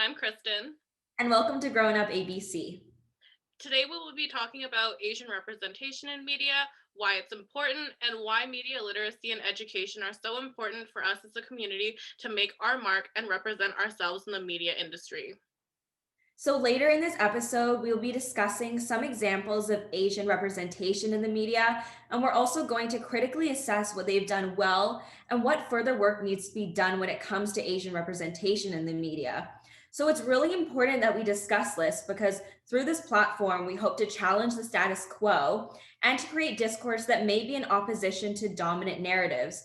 I'm Kristen. And welcome to Growing Up ABC. Today we will be talking about Asian representation in media, why it's important, and why media literacy and education are so important for us as a community to make our mark and represent ourselves in the media industry. So, later in this episode, we'll be discussing some examples of Asian representation in the media, and we're also going to critically assess what they've done well and what further work needs to be done when it comes to Asian representation in the media. So, it's really important that we discuss this because through this platform, we hope to challenge the status quo and to create discourse that may be in opposition to dominant narratives.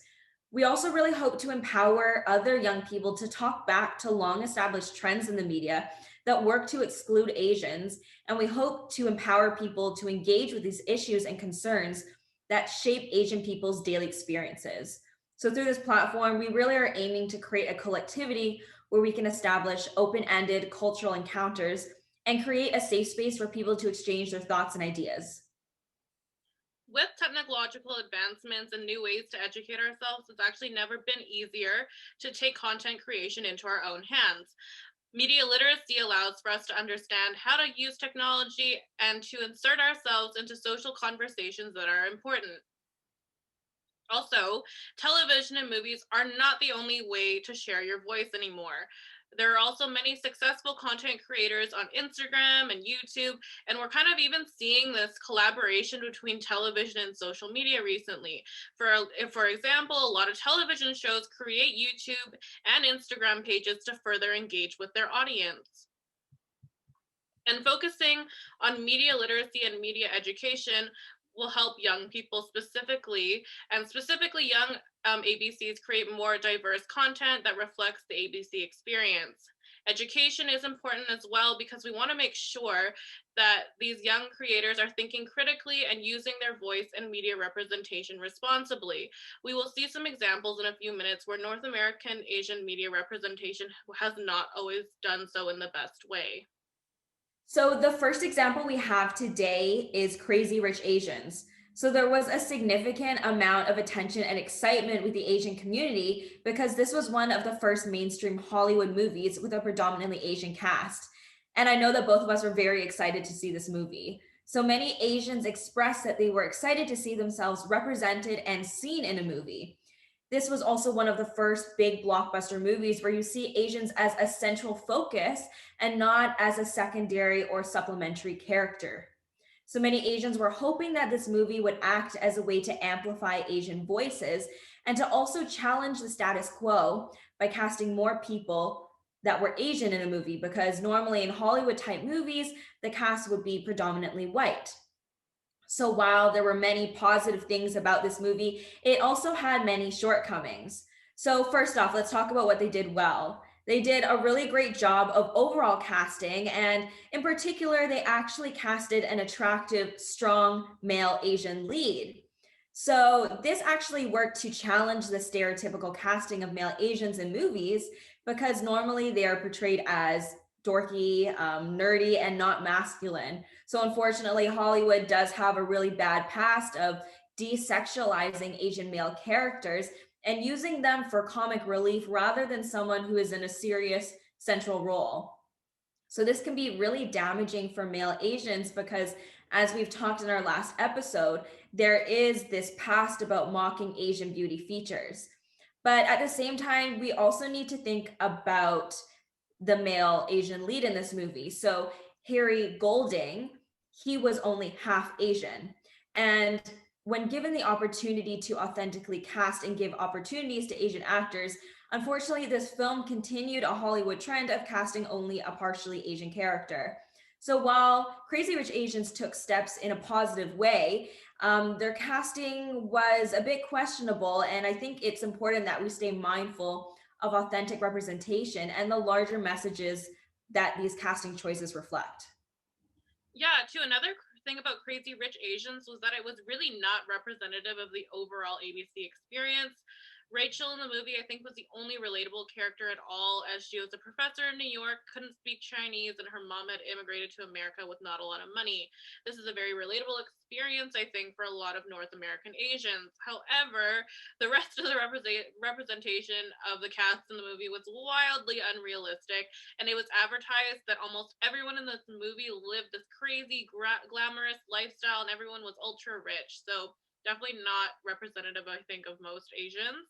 We also really hope to empower other young people to talk back to long established trends in the media that work to exclude Asians. And we hope to empower people to engage with these issues and concerns that shape Asian people's daily experiences. So, through this platform, we really are aiming to create a collectivity where we can establish open ended cultural encounters and create a safe space for people to exchange their thoughts and ideas. With technological advancements and new ways to educate ourselves, it's actually never been easier to take content creation into our own hands. Media literacy allows for us to understand how to use technology and to insert ourselves into social conversations that are important. Also, television and movies are not the only way to share your voice anymore. There are also many successful content creators on Instagram and YouTube, and we're kind of even seeing this collaboration between television and social media recently. For example, a lot of television shows create YouTube and Instagram pages to further engage with their audience. And focusing on media literacy and media education will help young people specifically, and specifically young ABCs, create more diverse content that reflects the ABC experience. Education is important as well because we want to make sure that these young creators are thinking critically and using their voice and media representation responsibly. We will see some examples in a few minutes where North American Asian media representation has not always done so in the best way. So, the first example we have today is Crazy Rich Asians. So, there was a significant amount of attention and excitement with the Asian community because this was one of the first mainstream Hollywood movies with a predominantly Asian cast. And I know that both of us were very excited to see this movie. So, many Asians expressed that they were excited to see themselves represented and seen in a movie. This was also one of the first big blockbuster movies where you see Asians as a central focus and not as a secondary or supplementary character. So many Asians were hoping that this movie would act as a way to amplify Asian voices and to also challenge the status quo by casting more people that were Asian in a movie, because normally in Hollywood type movies, the cast would be predominantly white. So while there were many positive things about this movie, it also had many shortcomings. So first off, let's talk about what they did well. They did a really great job of overall casting, and in particular, they actually casted an attractive, strong male Asian lead. So this actually worked to challenge the stereotypical casting of male Asians in movies because normally they are portrayed as dorky, nerdy, and not masculine. So unfortunately, Hollywood does have a really bad past of desexualizing Asian male characters and using them for comic relief rather than someone who is in a serious central role. So this can be really damaging for male Asians because, as we've talked in our last episode, there is this past about mocking Asian beauty features. But at the same time, we also need to think about the male Asian lead in this movie. So Harry Golding, he was only half Asian. And when given the opportunity to authentically cast and give opportunities to Asian actors, unfortunately, this film continued a Hollywood trend of casting only a partially Asian character. So while Crazy Rich Asians took steps in a positive way, their casting was a bit questionable. And I think it's important that we stay mindful of authentic representation and the larger messages that these casting choices reflect. Yeah, too. Another thing about Crazy Rich Asians was that it was really not representative of the overall ABC experience. Rachel in the movie, I think, was the only relatable character at all, as she was a professor in New York, couldn't speak Chinese, and her mom had immigrated to America with not a lot of money. This is a very relatable experience, I think, for a lot of North American Asians. However, the rest of the representation of the cast in the movie was wildly unrealistic, and it was advertised that almost everyone in this movie lived this crazy, glamorous lifestyle, and everyone was ultra rich. So, definitely not representative, I think, of most Asians.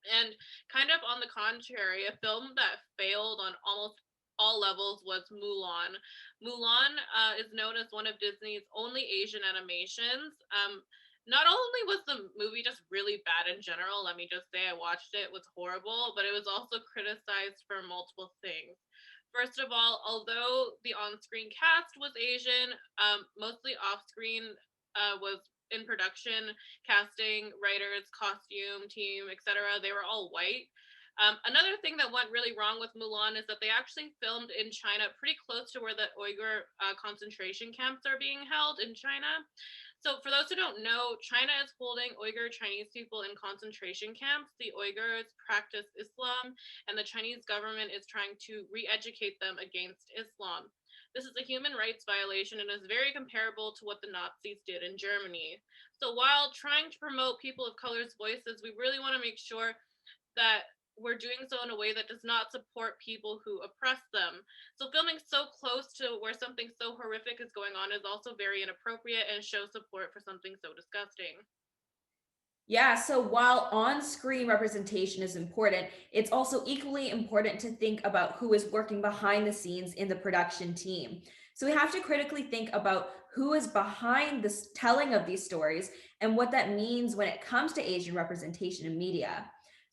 And kind of on the contrary, a film that failed on almost all levels was Mulan. Mulan is known as one of Disney's only Asian animations. Not only was the movie just really bad in general, let me just say I watched it, it was horrible, but it was also criticized for multiple things. First of all, although the on screen cast was Asian, mostly off screen was in production, casting, writers, costume team, etc. They were all white. Another thing that went really wrong with Mulan is that they actually filmed in China, pretty close to where the Uyghur concentration camps are being held in China. So, for those who don't know, China is holding Uyghur Chinese people in concentration camps. The Uyghurs practice Islam, and the Chinese government is trying to re educate them against Islam. This is a human rights violation and is very comparable to what the Nazis did in Germany. So, while trying to promote people of color's voices, we really want to make sure that we're doing so in a way that does not support people who oppress them. So filming so close to where something so horrific is going on is also very inappropriate and shows support for something so disgusting. Yeah, so while on screen representation is important, it's also equally important to think about who is working behind the scenes in the production team. So we have to critically think about who is behind the telling of these stories and what that means when it comes to Asian representation in media.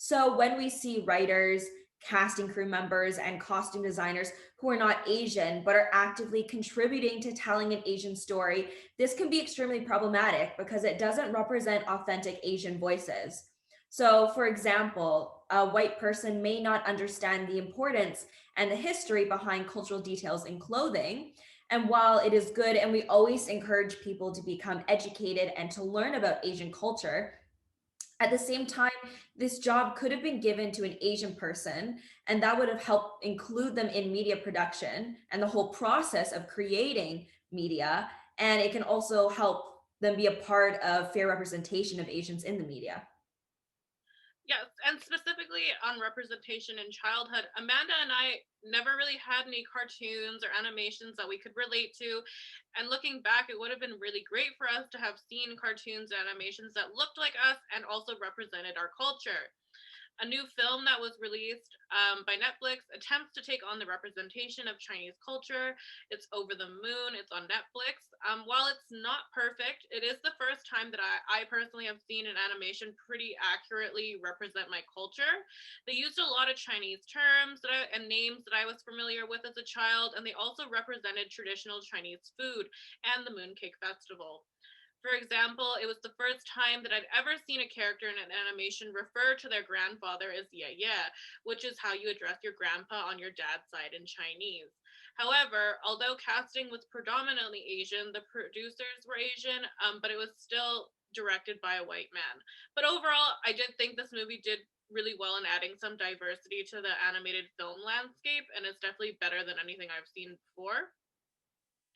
So when we see writers, casting crew members, and costume designers who are not Asian but are actively contributing to telling an Asian story, this can be extremely problematic because it doesn't represent authentic Asian voices. So, for example, a white person may not understand the importance and the history behind cultural details in clothing. And while it is good and we always encourage people to become educated and to learn about Asian culture, at the same time, this job could have been given to an Asian person, and that would have helped include them in media production and the whole process of creating media. And it can also help them be a part of fair representation of Asians in the media. Yes, and specifically on representation in childhood, Amanda and I never really had any cartoons or animations that we could relate to. And looking back, it would have been really great for us to have seen cartoons and animations that looked like us and also represented our culture. A new film that was released by Netflix attempts to take on the representation of Chinese culture. It's Over the Moon. It's on Netflix. While it's not perfect, it is the first time that I personally have seen an animation pretty accurately represent my culture. They used a lot of Chinese terms and names that I was familiar with as a child, and they also represented traditional Chinese food and the Mooncake Festival. For example, it was the first time that I'd ever seen a character in an animation refer to their grandfather as yeah, yeah, which is how you address your grandpa on your dad's side in Chinese. However, although casting was predominantly Asian, the producers were Asian, but it was still directed by a white man. But overall, I did think this movie did really well in adding some diversity to the animated film landscape, and it's definitely better than anything I've seen before.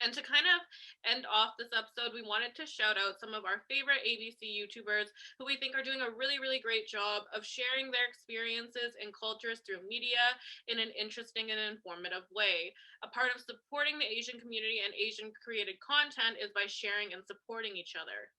And to kind of end off this episode, we wanted to shout out some of our favorite ABC YouTubers who we think are doing a really, really great job of sharing their experiences and cultures through media in an interesting and informative way. A part of supporting the Asian community and Asian created content is by sharing and supporting each other.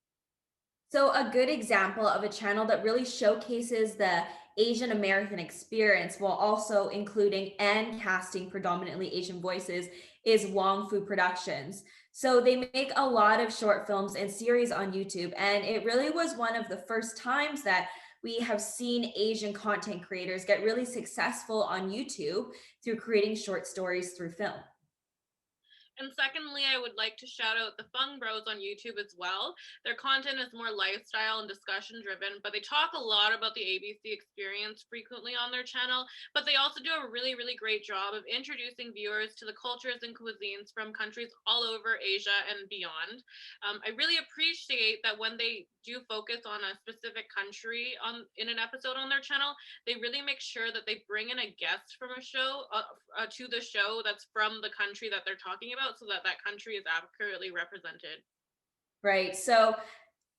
So, a good example of a channel that really showcases the Asian American experience while also including and casting predominantly Asian voices is Wong Fu Productions. So, they make a lot of short films and series on YouTube, and it really was one of the first times that we have seen Asian content creators get really successful on YouTube through creating short stories through film. And secondly, I would like to shout out the Fung Bros on YouTube as well. Their content is more lifestyle and discussion driven, but they talk a lot about the ABC experience frequently on their channel. But they also do a really, really great job of introducing viewers to the cultures and cuisines from countries all over Asia and beyond. I really appreciate that when they do focus on a specific country in an episode on their channel, they really make sure that they bring in a guest from a show to the show that's from the country that they're talking about, so that that country is accurately represented. Right. So,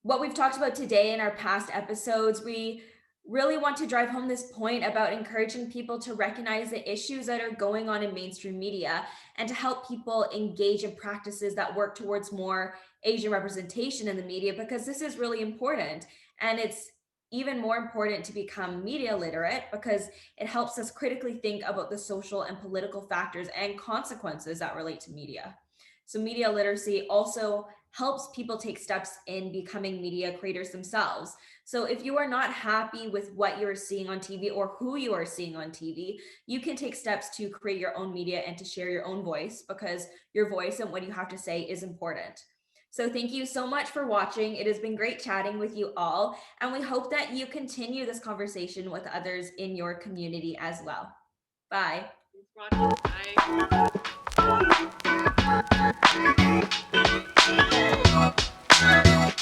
what we've talked about today in our past episodes, we really want to drive home this point about encouraging people to recognize the issues that are going on in mainstream media and to help people engage in practices that work towards more Asian representation in the media, because this is really important. And it's even more important to become media literate because it helps us critically think about the social and political factors and consequences that relate to media. So, media literacy also helps people take steps in becoming media creators themselves. So if you are not happy with what you're seeing on TV or who you are seeing on TV, you can take steps to create your own media and to share your own voice, because your voice and what you have to say is important. So thank you so much for watching. It has been great chatting with you all, and we hope that you continue this conversation with others in your community as well. Bye. Thanks for watching. Bye.